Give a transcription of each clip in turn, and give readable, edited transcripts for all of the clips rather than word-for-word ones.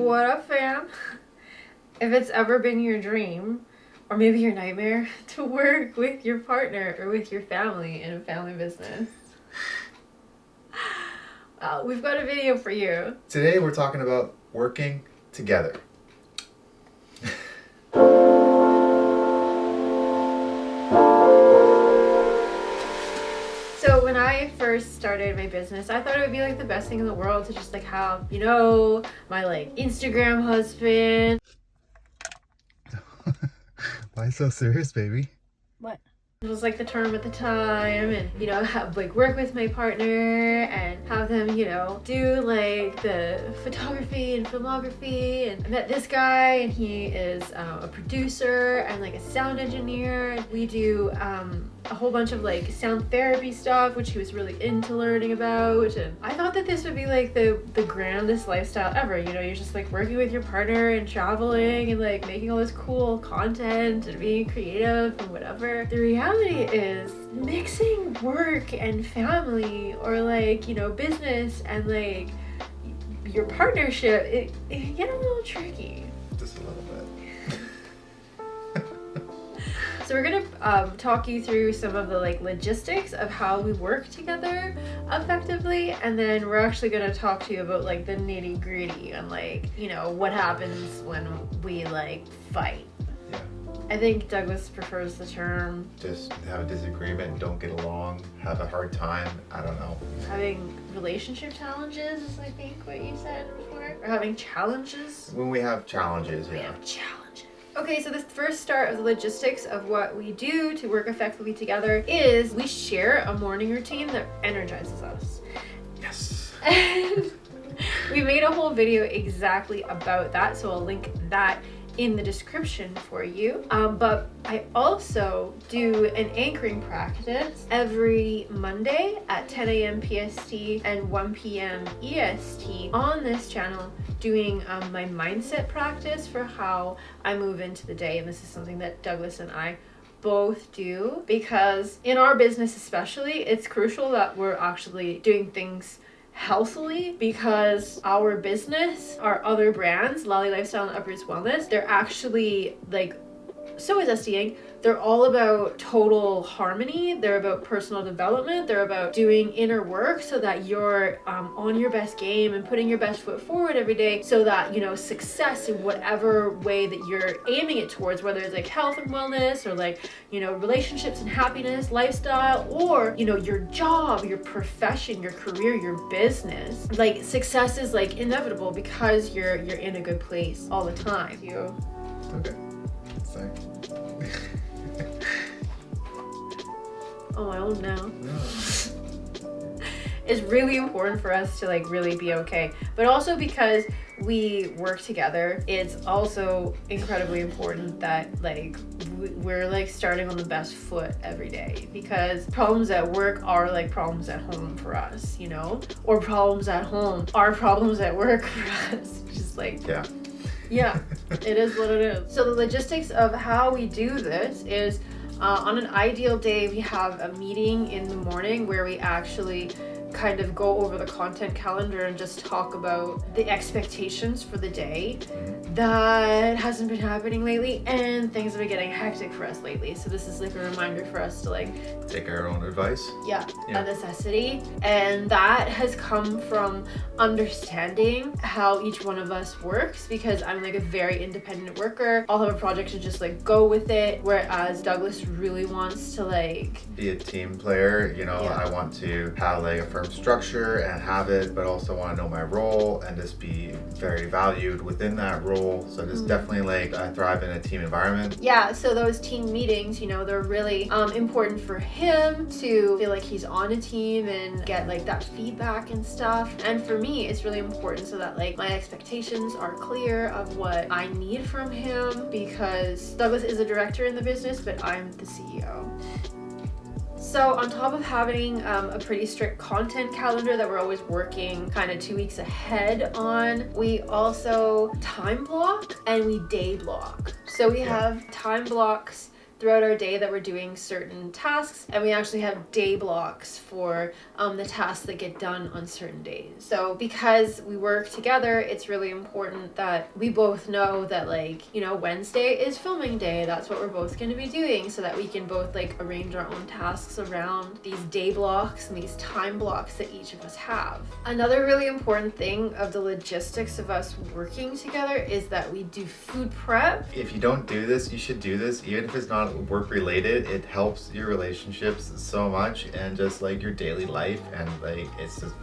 What up, fam? If it's ever been your dream, or maybe your nightmare, to work with your partner or with your family in a family business, we've got a video for you. Today we're talking about working together. So when I first started my business, I thought it would be like the best thing in the world to just like have, you know, my like Instagram husband. Why so serious, baby? What? It was like the term at the time, and you know, have like work with my partner and have them, you know, do like the photography and filmography. And I met this guy, and he is a producer and like a sound engineer. And we do a whole bunch of like sound therapy stuff, which he was really into learning about. And I thought that this would be like the grandest lifestyle ever. You know, you're just like working with your partner and traveling and like making all this cool content and being creative and whatever. The reality is mixing work and family, or like, you know, business and like your partnership, it can get a little tricky. Just a little bit. So we're gonna talk you through some of the like logistics of how we work together effectively, and then we're actually gonna talk to you about like the nitty gritty and like, you know, what happens when we like fight. Yeah. I think Douglas prefers the term Just have a disagreement, don't get along, have a hard time. I don't know. having relationship challenges is I think what you said before. Or having challenges. When we have challenges, We yeah. have challenges. Okay, so the first start of the logistics of what we do to work effectively together is we share a morning routine that energizes us. Yes. And we made a whole video exactly about that, so I'll link that in the description for you. But I also do an anchoring practice every Monday at 10 a.m. PST and 1 p.m. EST on this channel, doing my mindset practice for how I move into the day. And this is something that Douglas and I both do, because in our business especially, it's crucial that we're actually doing things healthily, because our business, our other brands, Laura-Lee Lifestyle and Upwards Wellness, they're actually like, so is SDinc, they're all about total harmony. They're about personal development. They're about doing inner work so that you're on your best game and putting your best foot forward every day, so that, you know, success in whatever way that you're aiming it towards, whether it's like health and wellness, or like, you know, relationships and happiness, lifestyle, or, you know, your job, your profession, your career, your business. Like, success is like inevitable because you're in a good place all the time. You. Okay. Sorry. Oh, I don't know. No. It's really important for us to like really be okay, but also because we work together, it's also incredibly important that like we're like starting on the best foot every day, because problems at work are like problems at home for us, you know, or problems at home are problems at work for us. Just like, yeah, it is what it is. So the logistics of how we do this is on an ideal day, we have a meeting in the morning where we actually kind of go over the content calendar and just talk about the expectations for the day. That hasn't been happening lately, and things have been getting hectic for us lately. So this is like a reminder for us to like Take our own advice. Yeah, a necessity. And that has come from understanding how each one of us works, because I'm like a very independent worker. I'll have a project and just like go with it, whereas Douglas really wants to like Be a team player, you know. Yeah. I want to have like a firm structure and have it, but also want to know my role and just be very valued within that role. So just definitely like I thrive in a team environment. Yeah, so those team meetings, you know, they're really important for him to feel like he's on a team and get like that feedback and stuff. And for me, it's really important so that like my expectations are clear of what I need from him, because Douglas is a director in the business, but I'm the CEO. So on top of having a pretty strict content calendar that we're always working kind of 2 weeks ahead on, we also time block and we day block. So we have time blocks throughout our day that we're doing certain tasks, and we actually have day blocks for the tasks that get done on certain days. So because we work together, it's really important that we both know that, like, you know, Wednesday is filming day. That's what we're both going to be doing, so that we can both like arrange our own tasks around these day blocks and these time blocks that each of us have. Another really important thing of the logistics of us working together is that we do food prep. If you don't do this, you should do this. Even if it's not work related, it helps your relationships so much and just like your daily life, and like it's just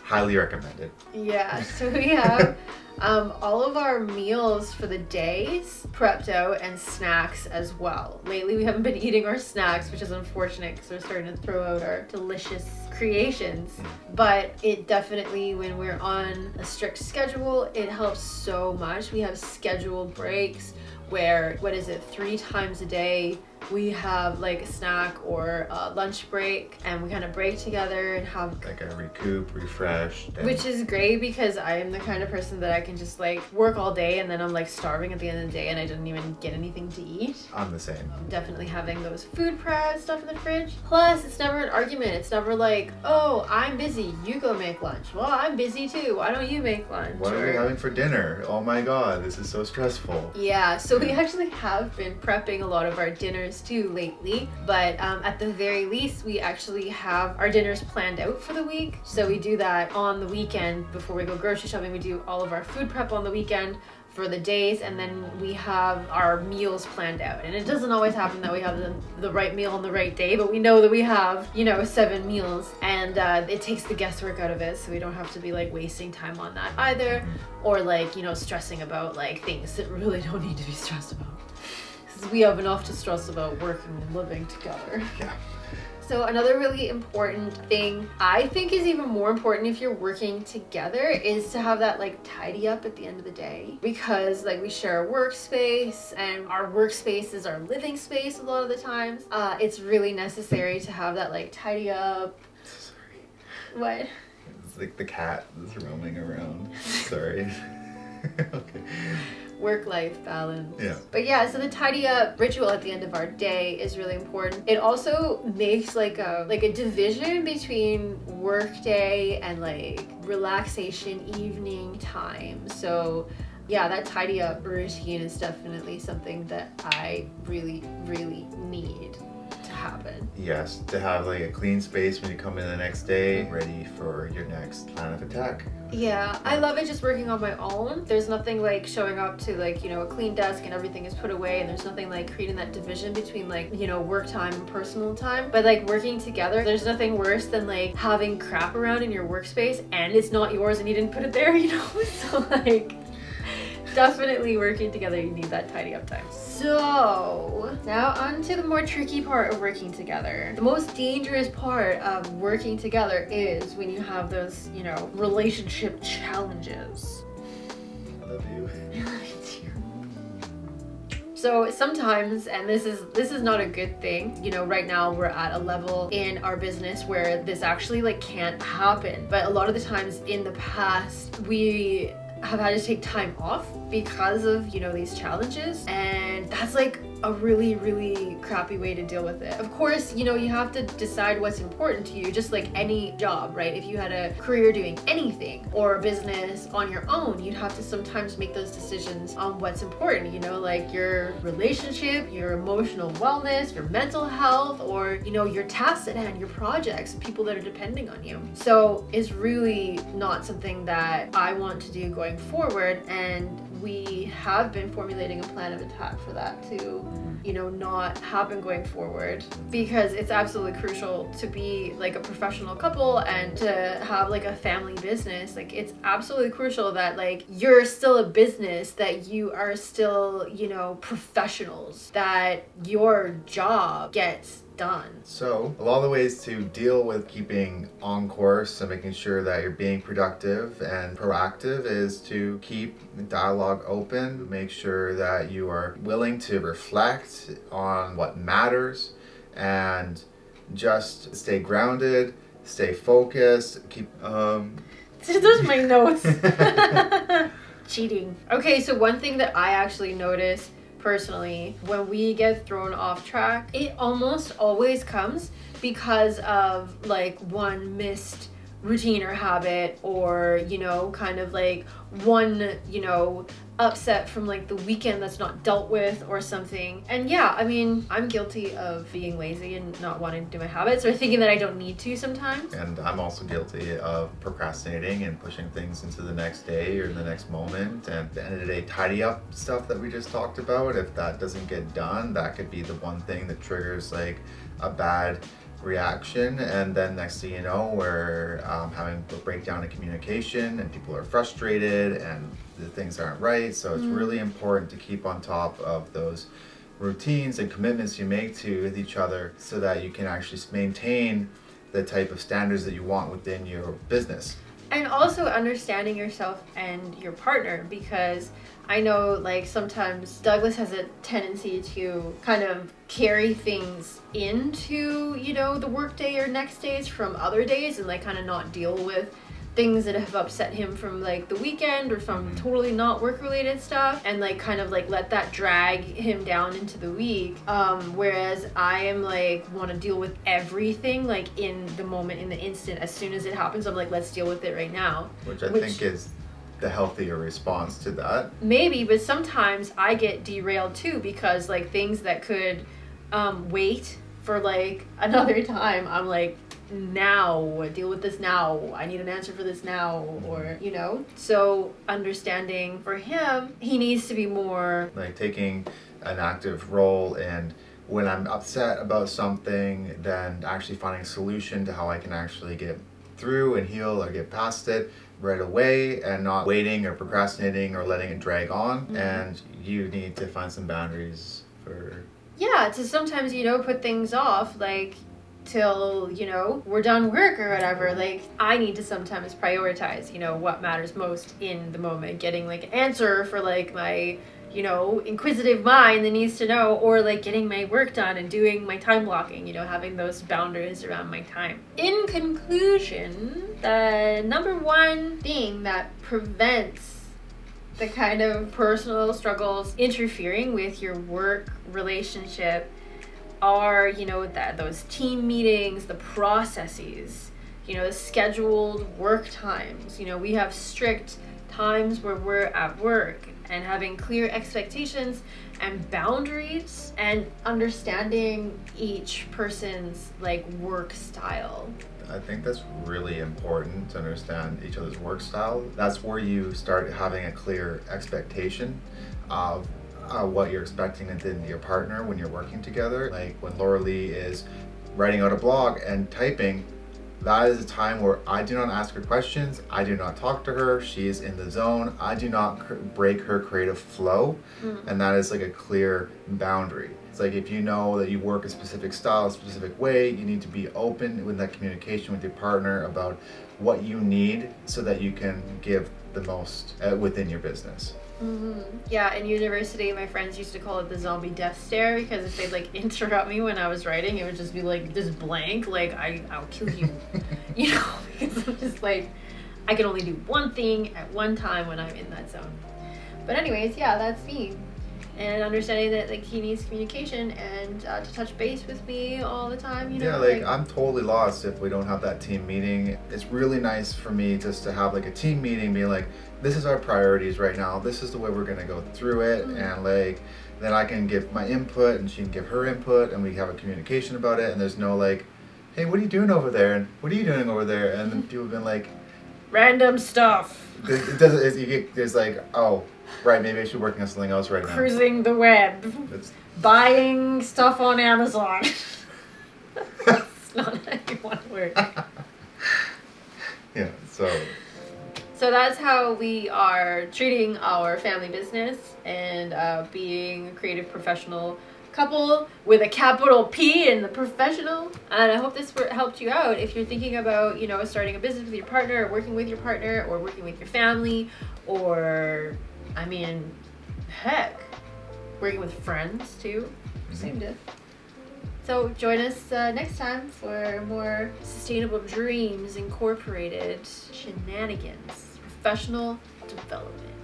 highly recommended. Yeah, so we have all of our meals for the days prepped out, and snacks as well. Lately we haven't been eating our snacks, which is unfortunate because we're starting to throw out our delicious creations. But it definitely, when we're on a strict schedule, it helps so much. We have scheduled breaks where, 3 times a day we have like a snack or a lunch break, and we kind of break together and have like a recoup, refresh. Which is great because I am the kind of person that I can just like work all day and then I'm like starving at the end of the day and I didn't even get anything to eat. I'm the same. Definitely having those food prep stuff in the fridge. Plus, it's never an argument. It's never like, oh, I'm busy, you go make lunch. Well, I'm busy too. Why don't you make lunch? What are we having for dinner? Oh my god, this is so stressful. Yeah, so we actually have been prepping a lot of our dinners too lately, but at the very least we actually have our dinners planned out for the week. So we do that on the weekend before we go grocery shopping. We do all of our food prep on the weekend for the days, and then we have our meals planned out. And it doesn't always happen that we have the right meal on the right day, but we know that we have, 7 meals, and it takes the guesswork out of it, so we don't have to be like wasting time on that either, or like, stressing about like things that really don't need to be stressed about. We have enough to stress about working and living together. Yeah. So another really important thing, I think is even more important if you're working together, is to have that like tidy up at the end of the day. Because like we share a workspace, and our workspace is our living space a lot of the times. It's really necessary to have that like tidy up. Sorry. What? It's like the cat is roaming around. Sorry. Okay. Work-life balance. Yeah. But yeah, so the tidy up ritual at the end of our day is really important. It also makes like a division between work day and like relaxation evening time. So yeah, that tidy up routine is definitely something that I really, really need to happen. Yes, to have like a clean space when you come in the next day, ready for your next plan of attack. Yeah, I love it just working on my own. There's nothing like showing up to like, a clean desk and everything is put away, and there's nothing like creating that division between like, work time and personal time. But like working together, there's nothing worse than like having crap around in your workspace and it's not yours and you didn't put it there, So like, definitely working together, you need that tidy up time. So now on to the more tricky part of working together. The most dangerous part of working together is when you have those, relationship challenges. I love you. So sometimes, and this is not a good thing, right now we're at a level in our business where this actually like can't happen. But a lot of the times in the past, we have had to take time off because of, these challenges, and that's like a really, really crappy way to deal with it. Of course, you have to decide what's important to you, just like any job, right? If you had a career doing anything or a business on your own, you'd have to sometimes make those decisions on what's important, like your relationship, your emotional wellness, your mental health, or, your tasks at hand, your projects, people that are depending on you. So it's really not something that I want to do going forward, and we have been formulating a plan of attack for that to, not happen going forward, because it's absolutely crucial to be like a professional couple and to have like a family business. Like, it's absolutely crucial that like you're still a business, that you are still, professionals, that your job gets done. So a lot of the ways to deal with keeping on course and making sure that you're being productive and proactive is to keep the dialogue open, make sure that you are willing to reflect on what matters, and just stay grounded, stay focused, keep Those are my notes. Cheating. Okay, so one thing that I actually noticed personally, when we get thrown off track, it almost always comes because of like one missed routine or habit, or kind of like one upset from like the weekend that's not dealt with or something. And yeah, I mean, I'm guilty of being lazy and not wanting to do my habits, or thinking that I don't need to sometimes. And I'm also guilty of procrastinating and pushing things into the next day or the next moment. And at the end of the day, tidy up stuff that we just talked about, if that doesn't get done, that could be the one thing that triggers like a bad reaction. And then next thing you know, we're having a breakdown in communication, and people are frustrated and the things aren't right. So it's really important to keep on top of those routines and commitments you make to with each other, so that you can actually maintain the type of standards that you want within your business. And also understanding yourself and your partner, because I know like sometimes Douglas has a tendency to kind of carry things into, the workday or next days from other days, and like kind of not deal with things that have upset him from like the weekend or from totally not work related stuff, and like kind of like let that drag him down into the week, whereas I am like want to deal with everything like in the moment, in the instant, as soon as it happens. I'm like, let's deal with it right now, which I think is the healthier response to that. Maybe, but sometimes I get derailed too, because like things that could wait for like another time, I'm like, now, deal with this now, I need an answer for this now, or so understanding for him, he needs to be more like taking an active role in, when I'm upset about something, then actually finding a solution to how I can actually get through and heal or get past it right away, and not waiting or procrastinating or letting it drag on. And you need to find some boundaries for to sometimes put things off, like till we're done work or whatever. Like I need to sometimes prioritize what matters most in the moment, getting like an answer for like my inquisitive mind that needs to know, or like getting my work done and doing my time blocking, having those boundaries around my time. In conclusion, the number one thing that prevents the kind of personal struggles interfering with your work relationship are, those team meetings, the processes, the scheduled work times. We have strict times where we're at work, and having clear expectations and boundaries, and understanding each person's like work style. I think that's really important, to understand each other's work style. That's where you start having a clear expectation of what you're expecting within your partner when you're working together. Like when Laura-Lee is writing out a blog and typing, that is a time where I do not ask her questions, I do not talk to her, she is in the zone, I do not break her creative flow, and that is like a clear boundary. It's like, if you know that you work a specific style, a specific way, you need to be open with that communication with your partner about what you need, so that you can give the most within your business. Yeah, in university, my friends used to call it the zombie death stare, because if they'd like interrupt me when I was writing, it would just be like this blank, like I'll kill you, because I'm just like, I can only do one thing at one time when I'm in that zone. But anyways, yeah, that's me. And understanding that like he needs communication, and to touch base with me all the time, like I'm totally lost if we don't have that team meeting. It's really nice for me just to have like a team meeting, being like, this is our priorities right now, this is the way we're gonna go through it, and like then I can give my input and she can give her input, and we have a communication about it, and there's no like, hey, what are you doing over there, and what are you doing over there, and then people have been like, random stuff. There's like, oh, right, maybe I should be working on something else right now. Cruising the web. Buying stuff on Amazon. That's not how you want to work. Yeah, So that's how we are treating our family business, and being a creative professional couple with a capital P in the professional. And I hope this helped you out if you're thinking about, starting a business with your partner, or working with your partner, or working with your family, or, I mean, heck, working with friends too. Same diff. So join us next time for more Sustainable Dreams Incorporated shenanigans, professional development.